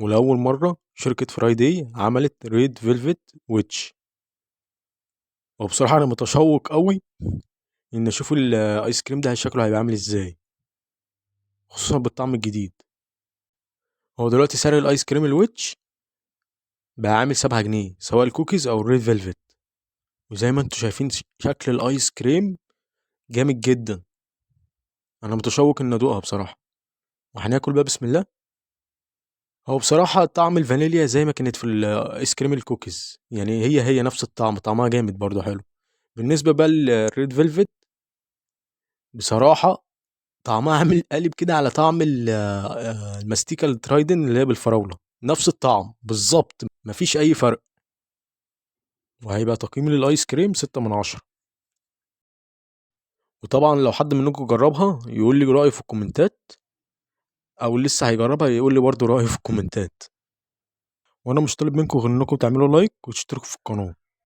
ولأول مرة شركة فرايداي عملت ريد فيلفت ويتش. وبصراحة أنا متشوق أوي إن أشوف الآيس كريم ده شكله هيبقى عامل إزاي، خصوصا بالطعم الجديد. هو دلوقتي سعر الآيس كريم الويتش بقى عامل 7 جنيه، سواء الكوكيز أو الريد فيلفت. وزي ما انتوا شايفين شكل الآيس كريم جامد جدا. أنا متشوق إن أدوقها بصراحة. وهناكل بقى بسم الله. هو بصراحة طعم الفانيليا زي ما كانت في الآيس كريم الكوكيز، يعني هي نفس الطعم، طعمها جامد برضه حلو. بالنسبة بقى للريد فيلفت، بصراحة طعمها عامل قالب كده على طعم الماستيكا الترايدن اللي هي بالفراولة، نفس الطعم بالظبط، مفيش أي فرق. وهيبقى تقييمي للآيس كريم 6/10. وطبعا لو حد منكم جربها يقول لي رأيه في الكومنتات، أو لسه هيجربها يقول لي برضه رأيه في الكومنتات. وأنا مش طالب منكم غير إنكم تعملوا لايك وتشتركوا في القناة.